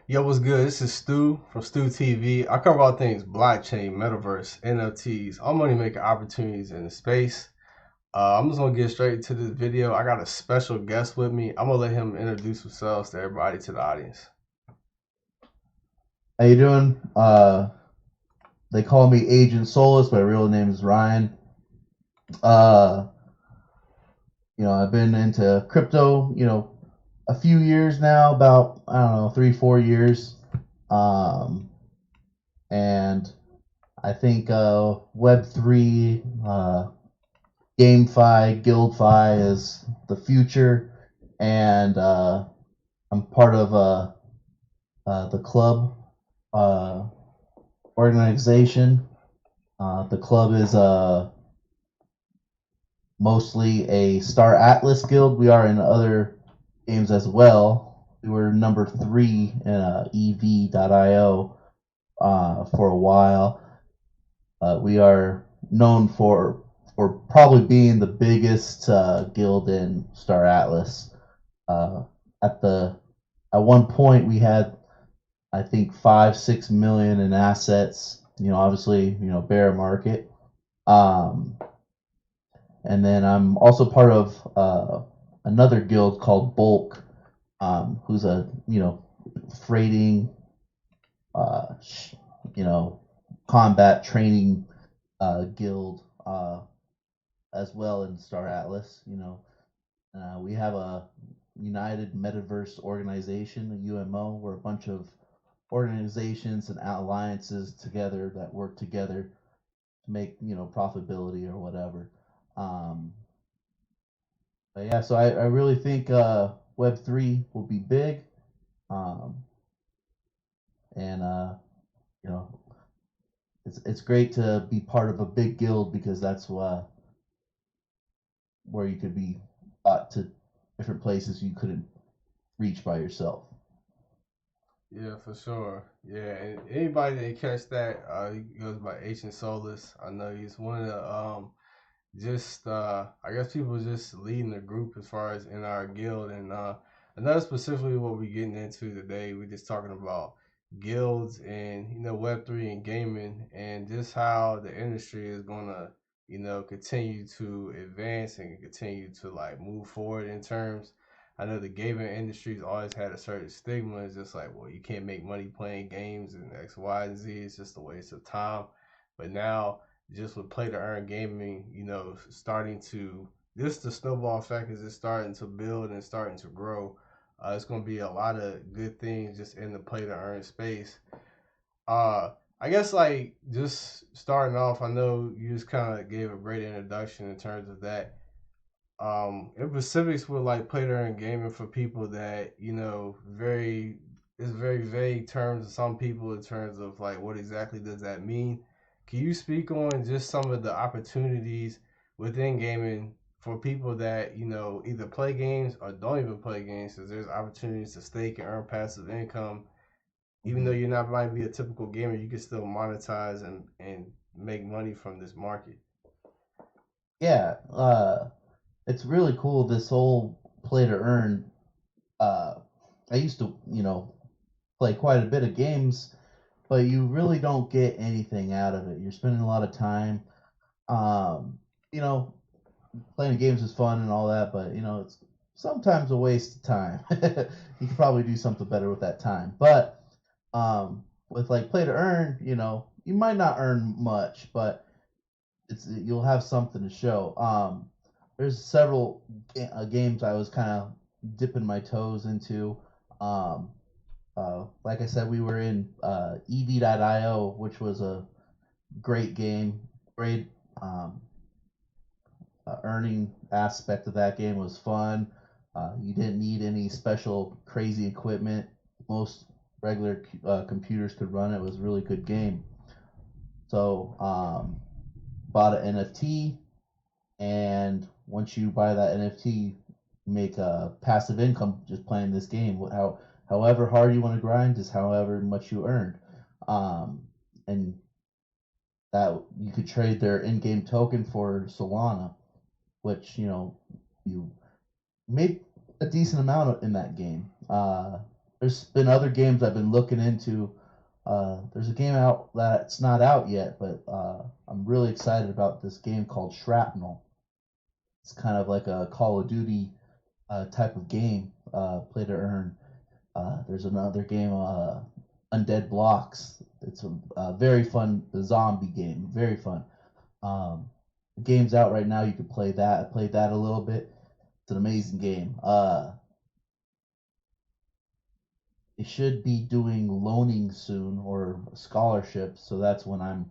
Yo, what's good? This is Stu from Stu TV. I cover all things blockchain, metaverse, NFTs, all money making opportunities in the space. I'm just gonna get straight into this video. I got a special guest with me. I'm gonna let him introduce himself to everybody, to the audience. How you doing? They call me Agent Solace. My real name is Ryan. Uh, I've been into crypto, a few years now, about I don't know, 3, 4 years. Um, and I think Web3, GameFi, GuildFi is the future, and I'm part of the club uh, organization. The club is mostly a Star Atlas guild. We are in other games as well. We were number 3 in EV.io for a while. We are known for probably being the biggest guild in Star Atlas. Uh, at the at one point, we had I think 5-6 million in assets. Obviously, bear market. Um, and then I'm also part of another guild called Bulk, who's a freighting, uh, you know, combat training guild as well in Star Atlas. We have a United Metaverse Organization, a UMO. We're a bunch of organizations and alliances together that work together to make profitability or whatever. Um, But yeah, so I really think Web3 will be big, um, and you know it's great to be part of a big guild because that's where you could be brought to different places you couldn't reach by yourself. Yeah, for sure. Yeah, and anybody that catch that, he goes by Agent Solace. I know he's one of the just I guess people just leading the group as far as in our guild, and that's specifically what we're getting into today. We're just talking about guilds and Web3 and gaming, and just how the industry is gonna continue to advance and continue to like move forward in terms. I know the gaming industry's always had a certain stigma. It's just like, well, you can't make money playing games and X, Y, and Z. It's just a waste of time. But now, just with play to earn gaming, starting to just the snowball effect is just starting to build and starting to grow. It's going to be a lot of good things just in the play to earn space. Uh, I guess like just starting off, I know you just kind of gave a great introduction in terms of that. In specifics with like play to earn gaming for people that very it's very vague terms to some people in terms of like what exactly does that mean. Can you speak on just some of the opportunities within gaming for people that either play games or don't even play games? Because there's opportunities to stake and earn passive income, even though Hmm. you're not might be a typical gamer, you can still monetize and make money from this market. Yeah, it's really cool. This whole play to earn. Uh, I used to play quite a bit of games, but you really don't get anything out of it. You're spending a lot of time. Um, you know, Playing games is fun and all that, but it's sometimes a waste of time. You could probably do something better with that time. But with like play to earn, you might not earn much, but you'll have something to show. There's several games I was kind of dipping my toes into. Um, like I said, we were in EV.io, which was a great game. Great um, earning aspect of that game was fun. You didn't need any special crazy equipment. Most regular computers could run it. It was a really good game. So bought an NFT, and once you buy that NFT, you make a passive income just playing this game. However hard you want to grind is however much you earn, and that you could trade their in-game token for Solana, which you made a decent amount in that game. there's been other games I've been looking into. There's a game out that's not out yet, but I'm really excited about this game called Shrapnel. It's kind of like a Call of Duty type of game, play to earn. There's another game, Undead Blocks. It's a very fun zombie game, very fun. Um, the game's out right now. You could play that. I played that a little bit. It's an amazing game. They should be doing loaning soon or scholarships, so that's when I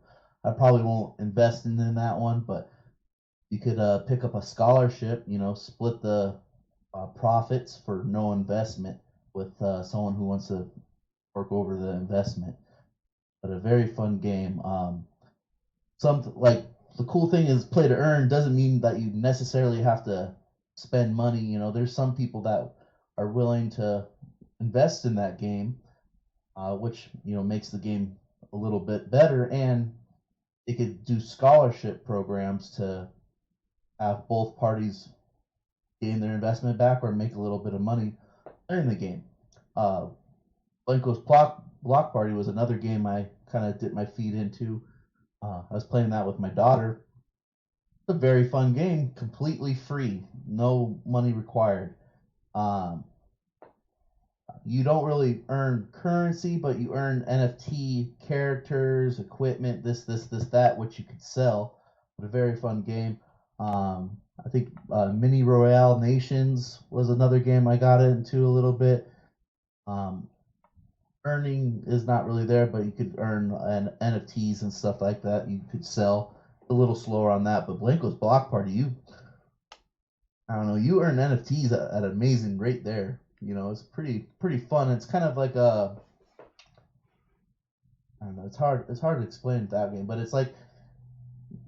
probably won't invest in that one, but you could pick up a scholarship, split the profits for no investment with someone who wants to work over the investment. But a very fun game. Some like the cool thing is play to earn doesn't mean that you necessarily have to spend money. There's some people that are willing to invest in that game, which makes the game a little bit better, and they could do scholarship programs to have both parties gain their investment back or make a little bit of money in the game. Uh, Blanco's Block Party was another game I kind of dipped my feet into. I was playing that with my daughter. It's a very fun game, completely free, no money required. Um, you don't really earn currency, but you earn NFT characters, equipment, this, that, which you could sell. But a very fun game. I think Mini Royale Nations was another game I got into a little bit. Um, Earning is not really there, but you could earn NFTs and stuff like that. You could sell a little slower on that. But Blanco's Block Party, I don't know, you earn NFTs at an amazing rate there. It's pretty fun. It's kind of like I don't know. It's hard to explain that game, but it's like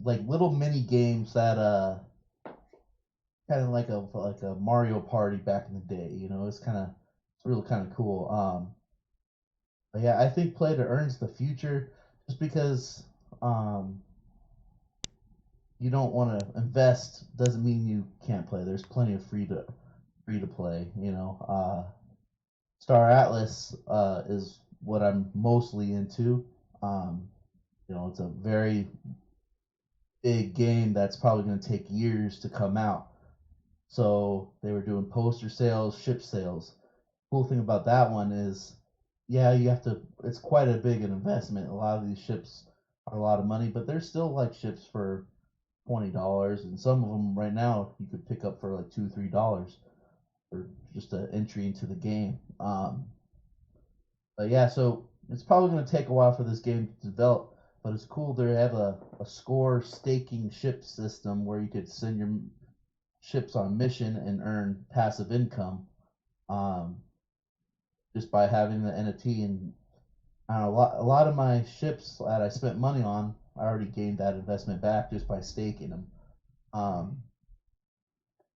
little mini games that kind of like a Mario Party back in the day. It's really kind of cool. But yeah, I think play to earn's the future, just because um you don't want to invest doesn't mean you can't play. There's plenty of free to play. Star Atlas is what I'm mostly into. Um, it's a very big game that's probably going to take years to come out. So they were doing poster sales, ship sales. Cool thing about that one is, yeah, you have to. It's quite a big investment. A lot of these ships are a lot of money, but they're still like ships for $20, and some of them right now you could pick up for like $2, $3 for just an entry into the game. But yeah, so it's probably going to take a while for this game to develop. But it's cool. They have a score staking ship system where you could send your ships on mission and earn passive income, um, just by having the NFT. And a lot of my ships that I spent money on, I already gained that investment back just by staking them. Um,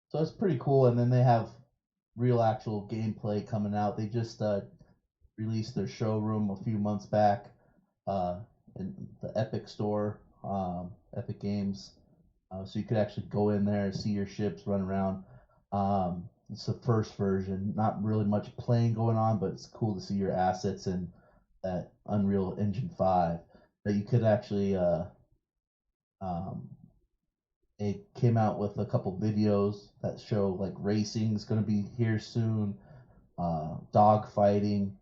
so it's pretty cool. And then they have real actual gameplay coming out. They just released their showroom a few months back, uh, in the Epic Store, Epic Games. So you could actually go in there and see your ships run around. It's the first version, not really much playing going on, but it's cool to see your assets in that Unreal Engine 5. That you could actually, um, it came out with a couple videos that show like racing is going to be here soon, dog fighting,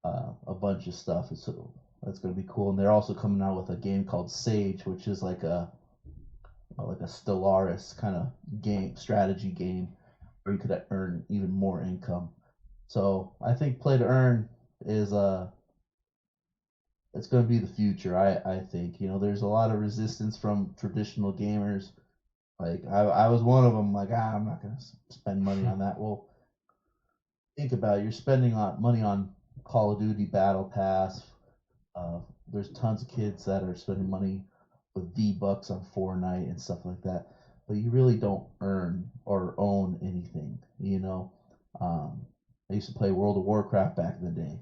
a bunch of stuff. So that's going to be cool. And they're also coming out with a game called Sage, which is like a Stellaris kind of game, strategy game, where you could earn even more income. So I think play to earn is it's going to be the future. I think there's a lot of resistance from traditional gamers. Like I was one of them. Like I'm not going to spend money on that. Well, think about it. You're spending money on Call of Duty Battle Pass. Uh, there's tons of kids that are spending money with V-Bucks on Fortnite and stuff like that, but you really don't earn or own anything. Um, I used to play World of Warcraft back in the day.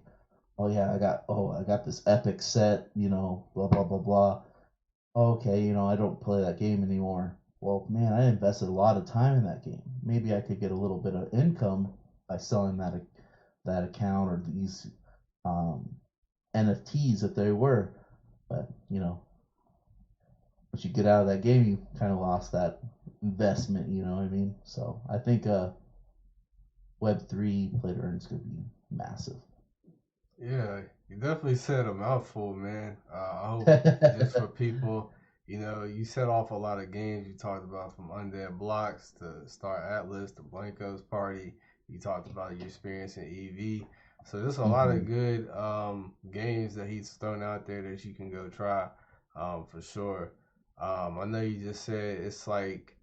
Oh yeah, I got this epic set. Blah blah blah blah. Okay, I don't play that game anymore. Well, man, I invested a lot of time in that game. Maybe I could get a little bit of income by selling that account or these um, NFTs if they were. But once you get out of that game, you kind of lost that investment. You know what I mean? So I think Web3 play to earn is going to be massive. Yeah, you definitely said a mouthful, man. I hope just for people, you set off a lot of games. You talked about from Undead Blocks to Star Atlas to Blanco's Party. You talked about your experience in EV. So there's a lot of Mm-hmm. good games that he's thrown out there that you can go try for sure. I know you just said it's like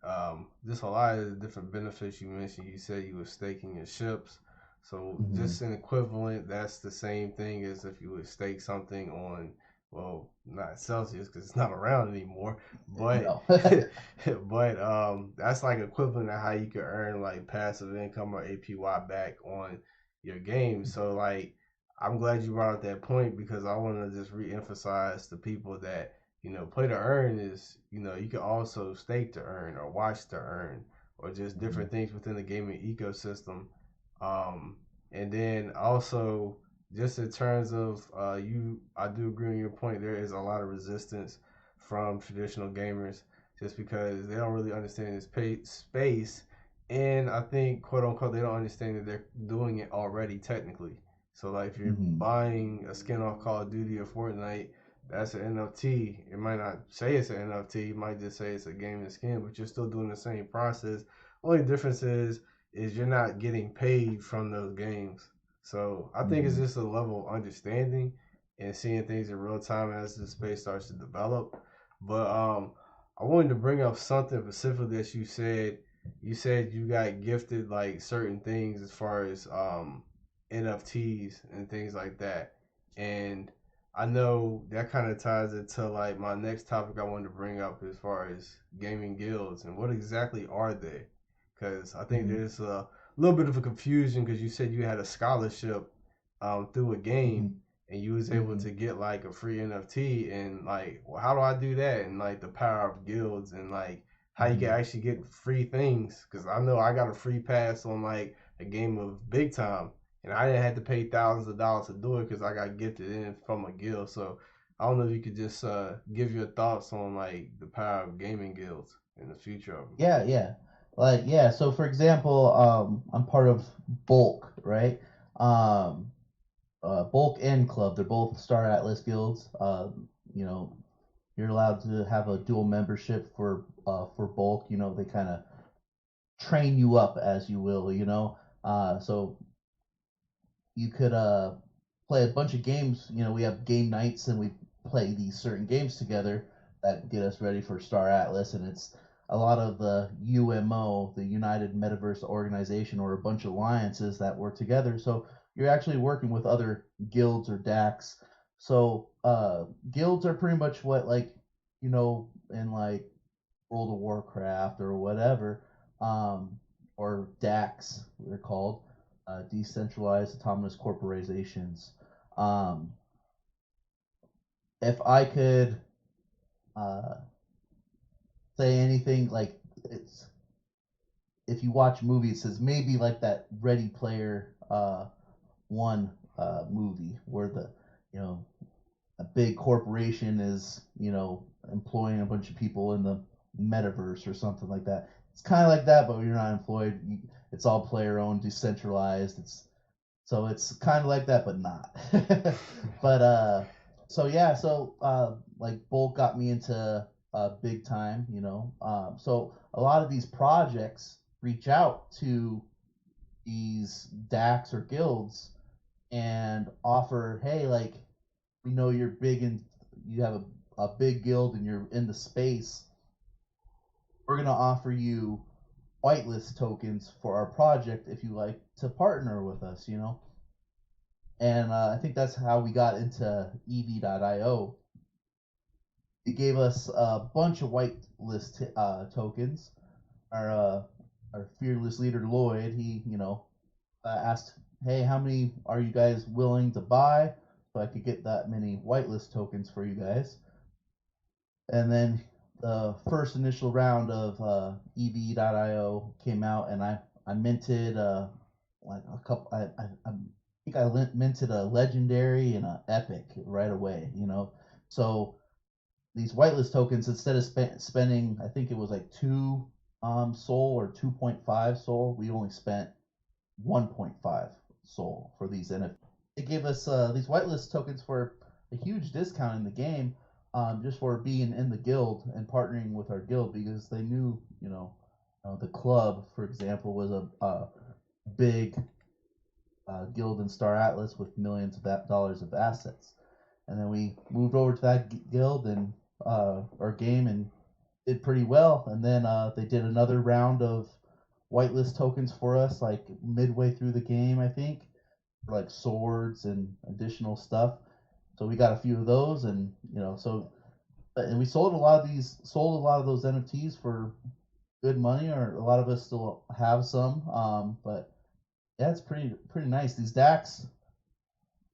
just a lot of the different benefits you mentioned. You said you were staking your ships. So Mm-hmm. just an equivalent, that's the same thing as if you would stake something on, well, not Celsius because it's not around anymore, but No. that's like equivalent to how you could earn like passive income or APY back on your game. So like, I'm glad you brought up that point because I want to just reemphasize to people that play to earn is you can also stake to earn or watch to earn or just Mm-hmm. different things within the gaming ecosystem. um, and then also just in terms of I do agree on your point. There is a lot of resistance from traditional gamers just because they don't really understand this space, and I think quote unquote they don't understand that they're doing it already technically. So like if you're Mm-hmm. buying a skin off Call of Duty or Fortnite, that's an NFT. It might not say it's an NFT. It might just say it's a gaming skin, but you're still doing the same process. Only difference is you're not getting paid from those games. So I think it's Mm-hmm. just a level of understanding and seeing things in real time as the space starts to develop. But I wanted to bring up something specifically that you said. You said you got gifted like certain things as far as NFTs and things like that. And I know that kind of ties into like my next topic I wanted to bring up as far as gaming guilds and what exactly are they? Because I think Mm-hmm. there's a little bit of a confusion because you said you had a scholarship through a game and you was able Mm-hmm. to get like a free NFT and like, well, how do I do that? And like the power of guilds and like how you can Mm-hmm. actually get free things. Because I know I got a free pass on like a game of big time and I didn't have to pay thousands of dollars to do it because I got gifted in from a guild. So I don't know if you could just give your thoughts on like the power of gaming guilds and the future of them. Yeah, yeah. Like yeah, so for example, I'm part of Bulk, right? Um Bulk and Club, they're both Star Atlas guilds. You know, you're allowed to have a dual membership for Bulk, they kind of train you up as you will. So you could play a bunch of games. We have game nights and we play these certain games together that get us ready for Star Atlas, and it's a lot of the UMO, the United Metaverse Organization, or a bunch of alliances that work together. So you're actually working with other guilds or DACs. So guilds are pretty much what like in like World of Warcraft or whatever, um, or DACs, they're called, decentralized autonomous corporations. Um, if I could uh, say anything, like it's if you watch movies, it says maybe like that Ready Player One movie where the you know a big corporation is employing a bunch of people in the metaverse or something like that. It's kind of like that, but you're not employed. It's all player owned, decentralized. It's kind of like that, but not. but so yeah, so like Bolt got me into big time. So a lot of these projects reach out to these DACs or guilds and offer, hey, like we know you're big and you have a big guild and you're in the space. We're gonna offer you whitelist tokens for our project if you like to partner with us. And I think that's how we got into EV.io. It gave us a bunch of whitelist tokens. Our fearless leader Lloyd, he asked, "Hey, how many are you guys willing to buy so I could get that many whitelist tokens for you guys?" And then the first initial round of EV.io came out, and I minted like a couple. think I minted a legendary and a epic right away. So these whitelist tokens, instead of spending, I think it was like 2 soul or 2.5 soul, we only spent 1.5 soul for these NFTs. It gave us these whitelist tokens for a huge discount in the game, just for being in the guild and partnering with our guild, because they knew, the club, for example, was a big guild in Star Atlas with millions of dollars of assets. And then we moved over to that guild and our game and did pretty well. And then they did another round of whitelist tokens for us, like midway through the game, I think, for like swords and additional stuff. So we got a few of those, and and we sold a lot of those NFTs for good money, or a lot of us still have some. But yeah, it's pretty nice. These DACs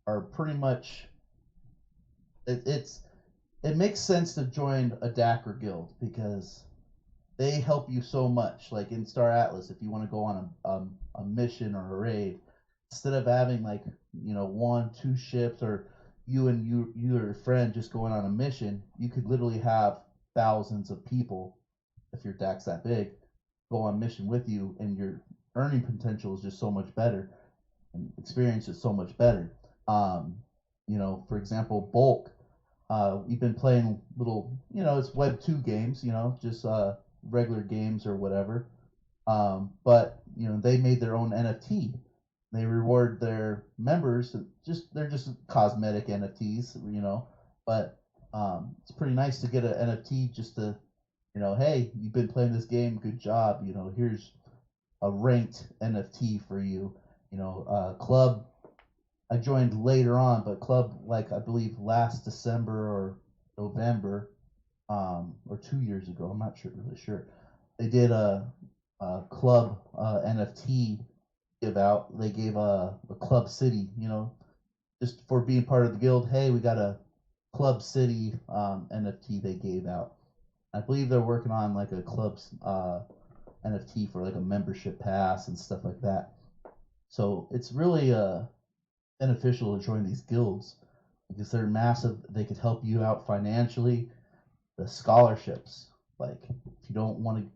are pretty much it's it makes sense to join a DAC guild because they help you so much. Like in Star Atlas, if you want to go on a mission or a raid, instead of having like 1, 2 ships, or you or your friend just going on a mission, you could literally have thousands of people, if your DAC's that big, go on mission with you, and your earning potential is just so much better, and experience is so much better. For example, bulk. We've been playing little, it's Web 2 games, just regular games or whatever. But they made their own NFT. They reward their members. They're just cosmetic NFTs, But it's pretty nice to get an NFT just to, hey, you've been playing this game, good job. Here's a ranked NFT for you. Club. I joined later on, but club, like I believe last December or November, or 2 years ago. I'm not really sure. They did a club NFT give out. They gave a club city, just for being part of the guild. Hey, we got a club city NFT they gave out. I believe they're working on like a club's NFT for like a membership pass and stuff like that. So it's really beneficial to join these guilds because they're massive. They could help you out financially. The scholarships, like if you don't want to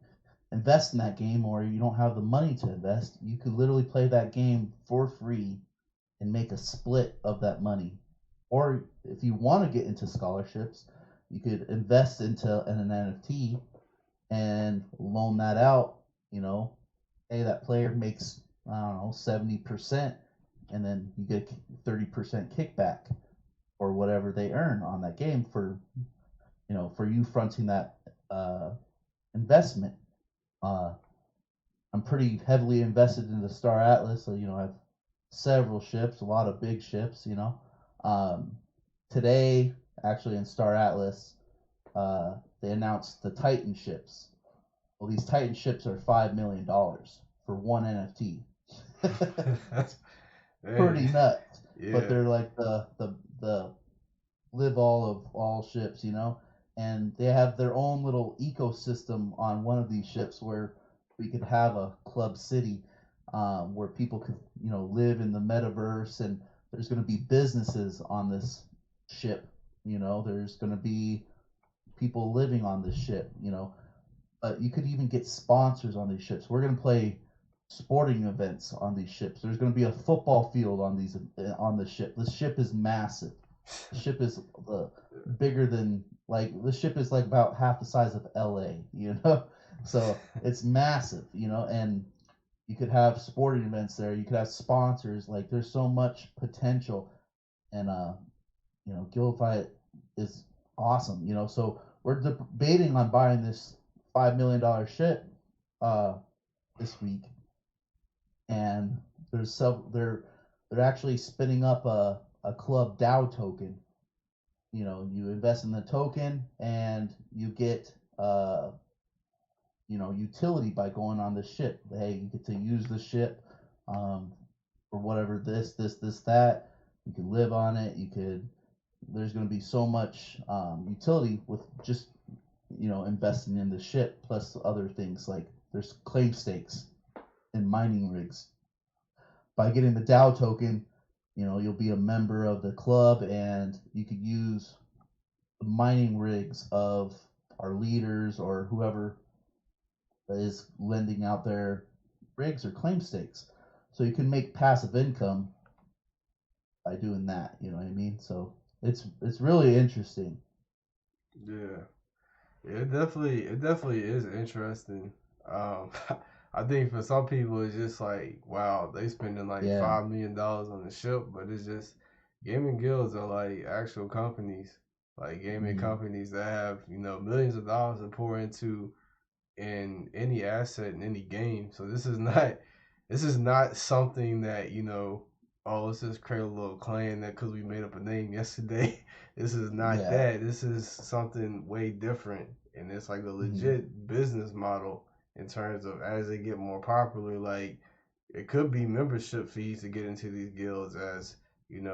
invest in that game, or you don't have the money to invest, you could literally play that game for free and make a split of that money. Or if you want to get into scholarships, you could invest into an NFT and loan that out. Hey, that player makes, I don't know, 70%, and then you get 30% kickback or whatever they earn on that game for you fronting that investment. Uh, I'm pretty heavily invested in the Star Atlas, so I have several ships, a lot of big ships. Um, Today, actually in Star Atlas, they announced the Titan ships. Well, these Titan ships are $5 million for one NFT. Pretty nuts, but Yeah. they're like the live all of all ships, and they have their own little ecosystem on one of these ships where we could have a club city, where people could live in the metaverse, and there's going to be businesses on this ship. There's going to be people living on this ship. You could even get sponsors on these ships. We're going to play sporting events on these ships. There's going to be a football field on the ship. This ship is massive. The ship is bigger than, like, the ship is like about half the size of LA, so it's massive, and you could have sporting events there. You could have sponsors. Like, there's so much potential, and Guildify is awesome. So we're debating on buying this $5 million ship uh, this week, and they're actually spinning up a club DAO token. You invest in the token and you get utility by going on the ship. Hey, you get to use the ship for whatever this that. You can live on it. There's going to be so much utility with just investing in the ship, plus other things like there's claim stakes and mining rigs. By getting the DAO token, you'll be a member of the club, and you could use the mining rigs of our leaders or whoever is lending out their rigs or claim stakes. So you can make passive income by doing that. You know what I mean? So it's really interesting. Yeah. It definitely is interesting. Um, I think for some people it's just like, wow, they spending like Yeah. $5 million on the ship, but it's just gaming guilds are like actual companies, like gaming Mm-hmm. companies that have millions of dollars to pour into in any asset in any game. So this is not something that oh, let's just create a little clan that because we made up a name yesterday. This is not Yeah. that. This is something way different, and it's like a Mm-hmm. legit business model in terms of as they get more popular. Like it could be membership fees to get into these guilds as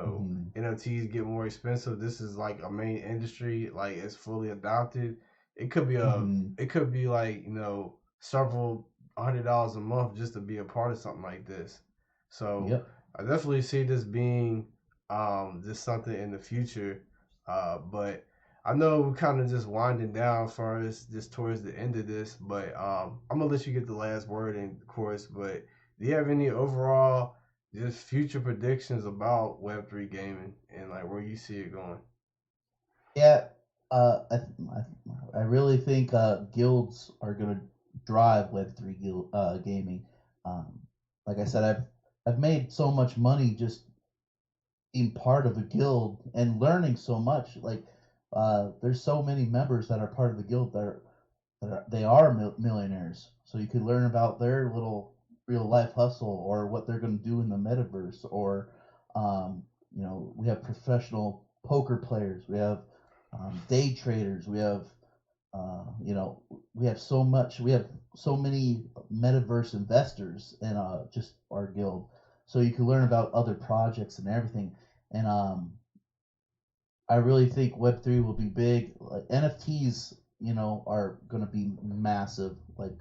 Mm-hmm. NFTs get more expensive. This is like a main industry, like it's fully adopted. It could be a Mm-hmm. it could be like several $100 a month just to be a part of something like this. So Yep. I definitely see this being just something in the future. But I know we're kind of just winding down as far as just towards the end of this, but I'm gonna let you get the last word in, of course. But do you have any overall just future predictions about Web3 gaming and like where you see it going? Yeah. I really think guilds are gonna drive Web3 gaming. Um, like I said, I've made so much money just being part of a guild and learning so much. Like, there's so many members that are part of the guild they are millionaires. So you could learn about their little real life hustle or what they're going to do in the metaverse. Or, we have professional poker players. We have day traders. You know, we have so much. We have so many metaverse investors in just our guild. So you can learn about other projects and everything. And I really think Web3 will be big. Like NFTs, are going to be massive. Like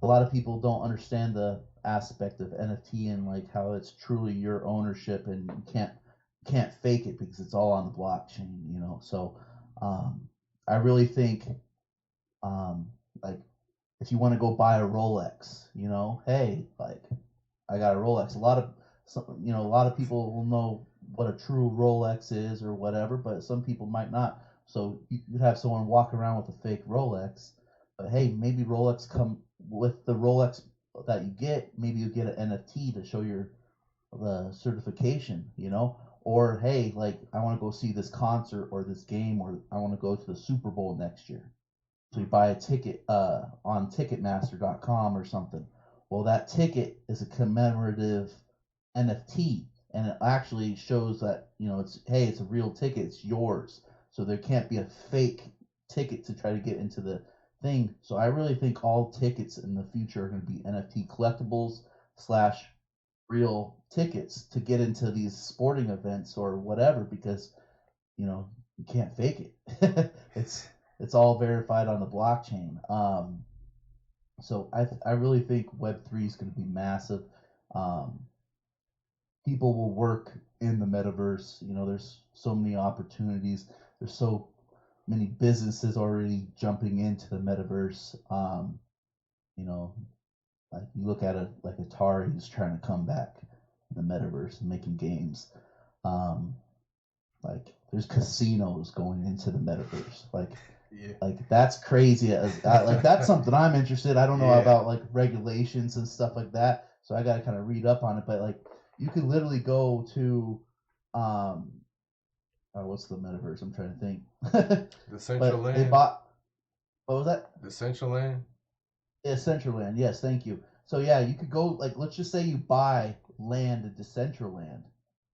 a lot of people don't understand the aspect of NFT and like how it's truly your ownership and you can't fake it because it's all on the blockchain. So um, I really think um, like if you want to go buy a Rolex, hey, like I got a Rolex. A lot of people will know what a true Rolex is or whatever, but some people might not. So you could have someone walk around with a fake Rolex, but hey, maybe Rolex come with the Rolex that you get. Maybe you get an NFT to show your the certification. Or hey, like I want to go see this concert or this game, or I want to go to the Super Bowl next year. So you buy a ticket on Ticketmaster.com or something. Well, that ticket is a commemorative NFT, and it actually shows that it's a real ticket, it's yours. So there can't be a fake ticket to try to get into the thing. So I really think all tickets in the future are going to be NFT collectibles slash real tickets to get into these sporting events or whatever because you can't fake it. it's all verified on the blockchain. So I really think Web3 is going to be massive. Um, People will work in the metaverse. There's so many opportunities. There's so many businesses already jumping into the metaverse. You know, like you look at it like Atari who's trying to come back in the metaverse and making games. Um, like there's casinos going into the metaverse. Like Yeah. like that's crazy. Like that's something I'm interested. I don't know Yeah. about like regulations and stuff like that, so I got to kind of read up on it. But like you could literally go to, um, what's the metaverse? I'm trying to think. The Central But they Land. bought, what was that? The Central Land. Yeah, Decentraland. Yes, thank you. So yeah, you could go like let's just say you buy land at Decentraland.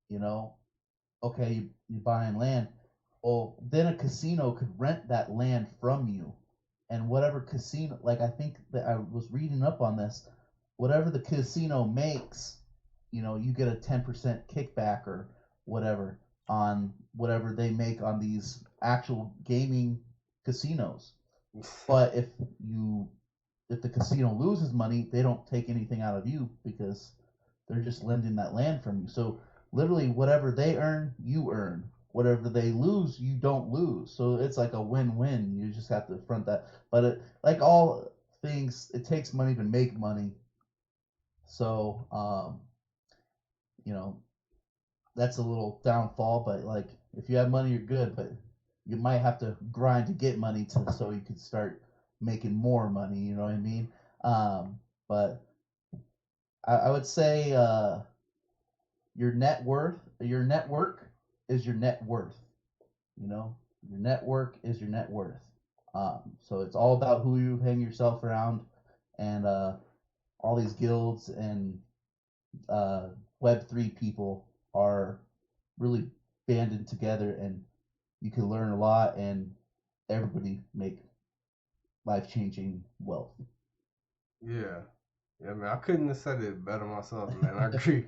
You know, okay, you buying land. Well, then a casino could rent that land from you, and whatever casino, like I think that I was reading up on this, whatever the casino makes, you get a 10% kickback or whatever on whatever they make on these actual gaming casinos. But you if the casino loses money, they don't take anything out of you because they're just lending that land from you. So literally whatever they earn, you earn. Whatever they lose, you don't lose. So it's like a win-win. You just have to front that. But like all things, it takes money to make money. So you know, that's a little downfall. But like, if you have money, you're good. But you might have to grind to get money to so you can start making more money. You know what I mean? But I would say your your network is your net worth. You know, your network is your net worth. So it's all about who you hang yourself around, and all these guilds and Web3 people are really banded together, and you can learn a lot, and everybody make life changing wealth. Yeah, yeah, man. I couldn't have said it better myself, man. I agree.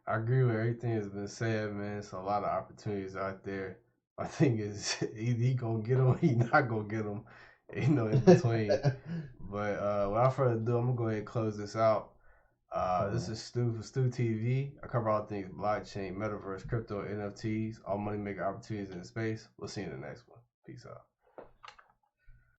I agree with everything that's been said, man. It's a lot of opportunities out there. I think is either he gonna get them, or he not gonna get them. Ain't no in between. But without further ado, I'm gonna go ahead and close this out. All This right. is Stu for Stu TV. I cover all things blockchain, metaverse, crypto, NFTs, all money making opportunities in space. We'll see you in the next one. Peace out.